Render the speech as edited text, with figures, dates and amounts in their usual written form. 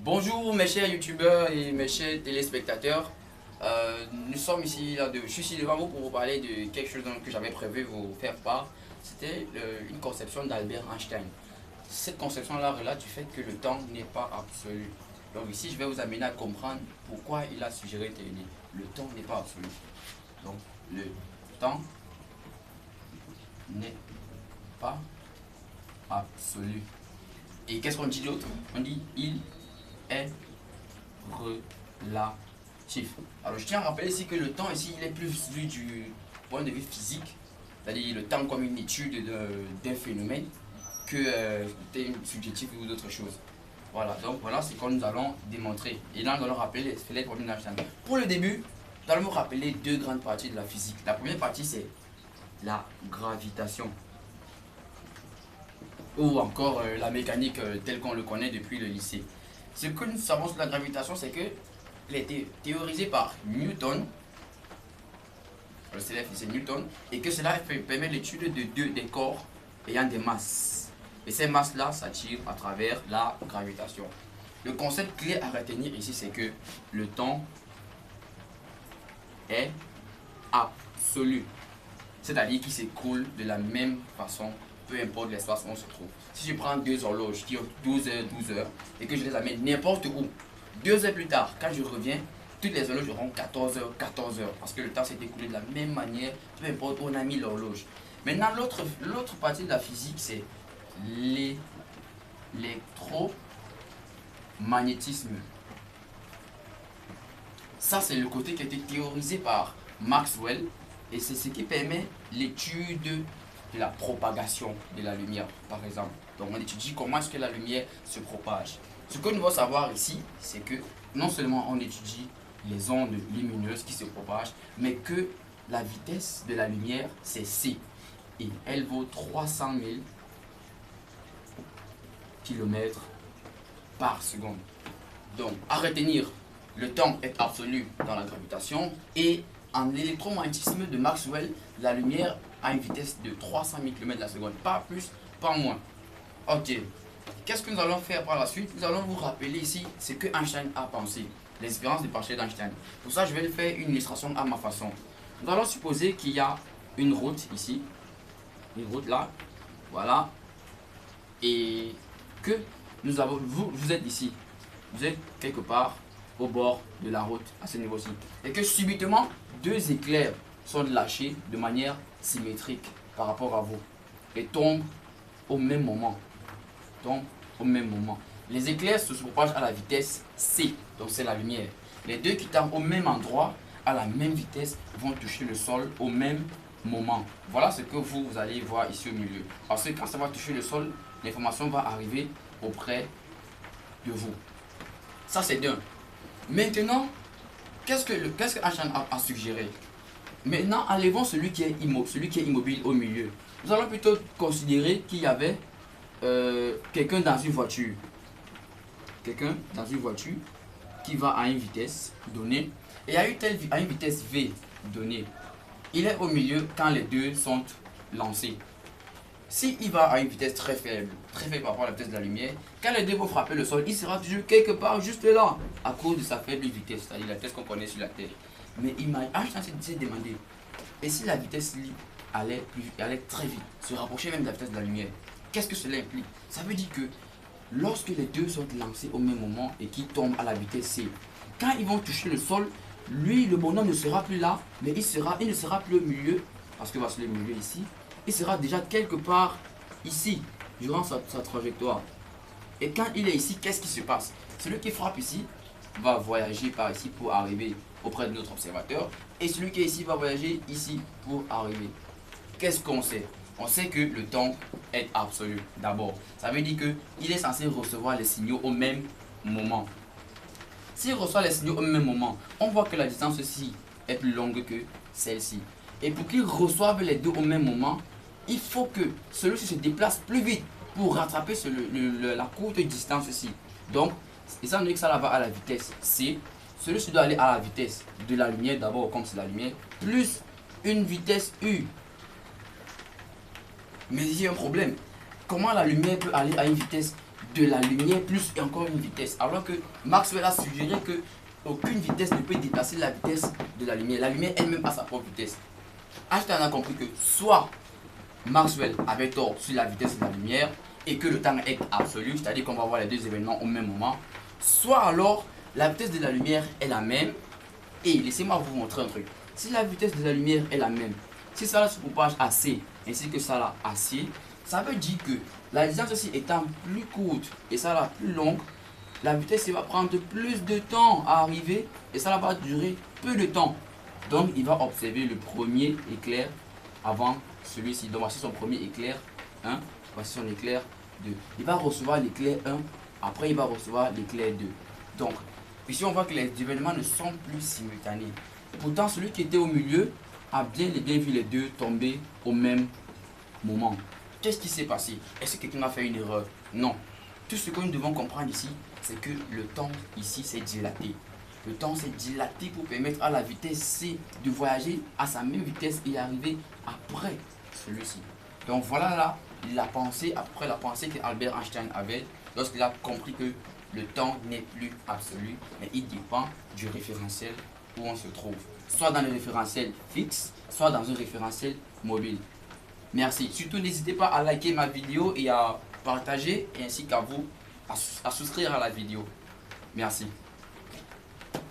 Bonjour mes chers youtubeurs et mes chers téléspectateurs. Nous sommes ici, je suis ici devant vous pour vous parler de quelque chose que j'avais prévu vous faire part. C'était une conception d'Albert Einstein. Cette conception-là relate du fait que le temps n'est pas absolu. Donc ici, je vais vous amener à comprendre pourquoi il a suggéré une idée. Le temps n'est pas absolu. Donc le temps n'est pas absolu. Et qu'est-ce qu'on dit d'autre? On dit il est relatif. Alors je tiens à rappeler ici que le temps ici il est plus vu du point de vue physique, c'est-à-dire le temps comme une étude d'un phénomène que subjectif ou d'autres choses. Voilà, donc voilà ce que nous allons démontrer. Et là nous allons rappeler les problèmes d'Einstein. Pour le début, nous allons vous rappeler deux grandes parties de la physique. La première partie c'est la gravitation. Ou encore la mécanique telle qu'on le connaît depuis le lycée. Ce que nous savons sur la gravitation, c'est que elle a été théorisée par Newton, le célèbre c'est Newton, et que cela permet l'étude de des corps ayant des masses. Et ces masses-là s'attirent à travers la gravitation. Le concept clé à retenir ici, c'est que le temps est absolu, c'est-à-dire qu'il s'écoule de la même façon, peu importe l'espace où on se trouve. Si je prends deux horloges qui ont 12 heures, 12 heures, et que je les amène n'importe où, 2 heures plus tard, quand je reviens, toutes les horloges auront 14 heures, 14 heures, parce que le temps s'est écoulé de la même manière, peu importe où on a mis l'horloge. Maintenant, l'autre partie de la physique, c'est l'électromagnétisme. Ça, c'est le côté qui a été théorisé par Maxwell, et c'est ce qui permet l'étude de la propagation de la lumière, par exemple. Donc on étudie comment est-ce que la lumière se propage. Ce que nous devons savoir ici, c'est que non seulement on étudie les ondes lumineuses qui se propagent, mais que la vitesse de la lumière, c'est c. Et elle vaut 300 000 km par seconde. Donc, à retenir, le temps est absolu dans la gravitation et en électromagnétisme de Maxwell, la lumière a une vitesse de 300 000 km la seconde, pas plus, pas moins. Ok, qu'est-ce que nous allons faire par la suite? Nous allons vous rappeler ici ce que Einstein a pensé, l'expérience de pensée d'Einstein. Pour ça, je vais faire une illustration à ma façon. Nous allons supposer qu'il y a une route ici, une route là, voilà, et que nous avons, vous êtes ici, vous êtes quelque part au bord de la route à ce niveau-ci, et que subitement deux éclairs sont lâchés de manière symétrique par rapport à vous et tombent au même moment. Les éclairs se propagent à la vitesse c, donc c'est la lumière. Les deux qui tombent au même endroit à la même vitesse vont toucher le sol au même moment. Voilà ce que vous allez voir ici au milieu, parce que quand ça va toucher le sol, l'information va arriver auprès de vous. Ça c'est d'un. Maintenant, qu'est-ce que Einstein a suggéré? Maintenant, enlevons celui qui est immobile au milieu. Nous allons plutôt considérer qu'il y avait quelqu'un dans une voiture. Quelqu'un dans une voiture qui va à une vitesse donnée et à une vitesse v donnée. Il est au milieu quand les deux sont lancés. S'il va à une vitesse très faible par rapport à la vitesse de la lumière, quand les deux vont frapper le sol, il sera toujours quelque part juste là, à cause de sa faible vitesse, c'est-à-dire la vitesse qu'on connaît sur la Terre. Mais Einstein s'est demandé, et si la vitesse allait très vite, se rapprocher même de la vitesse de la lumière, qu'est-ce que cela implique? Ça veut dire que lorsque les deux sont lancés au même moment et qu'ils tombent à la vitesse c, quand ils vont toucher le sol, lui, le bonhomme ne sera plus là, mais il ne sera plus au milieu, parce que voici le milieu ici, il sera déjà quelque part ici, durant sa trajectoire. Et quand il est ici, qu'est-ce qui se passe? Celui qui frappe ici va voyager par ici pour arriver auprès de notre observateur, et celui qui est ici va voyager ici pour arriver. Qu'est-ce qu'on sait? On sait que le temps est absolu d'abord. Ça veut dire qu'il est censé recevoir les signaux au même moment. S'il reçoit les signaux au même moment, on voit que la distance-ci est plus longue que celle-ci. Et pour qu'il reçoive les deux au même moment, il faut que celui-ci se déplace plus vite pour rattraper la courte distance-ci. Donc, étant donné que ça va à la vitesse c, celui-ci doit aller à la vitesse de la lumière d'abord, comme c'est la lumière, plus une vitesse u. Mais il y a un problème. Comment la lumière peut aller à une vitesse de la lumière plus et encore une vitesse. Alors que Maxwell a suggéré que aucune vitesse ne peut dépasser la vitesse de la lumière. La lumière elle-même a sa propre vitesse. Einstein a compris que soit Maxwell avait tort sur la vitesse de la lumière et que le temps est absolu, c'est-à-dire qu'on va voir les deux événements au même moment, soit alors la vitesse de la lumière est la même. Et laissez-moi vous montrer un truc. Si la vitesse de la lumière est la même, si ça là se propage à C ainsi que ça là à C, ça veut dire que la distance aussi étant plus courte et ça là plus longue, la vitesse va prendre plus de temps à arriver et ça là va durer peu de temps. Donc il va observer le premier éclair avant celui-ci. Donc voici son premier éclair 1, voici son éclair 2. Il va recevoir l'éclair 1, après il va recevoir l'éclair 2. Donc ici on voit que les événements ne sont plus simultanés. Pourtant celui qui était au milieu a bien et bien vu les deux tomber au même moment. Qu'est-ce qui s'est passé? Est-ce que quelqu'un a fait une erreur? Non. Tout ce que nous devons comprendre ici, c'est que le temps ici s'est dilaté. Le temps s'est dilaté pour permettre à la vitesse C de voyager à sa même vitesse et arriver après celui-ci. Donc voilà là la pensée, après la pensée que Albert Einstein avait lorsqu'il a compris que le temps n'est plus absolu, mais il dépend du référentiel où on se trouve. Soit dans le référentiel fixe, soit dans un référentiel mobile. Merci. Surtout n'hésitez pas à liker ma vidéo et à partager, et ainsi qu'à vous à souscrire à la vidéo. Merci.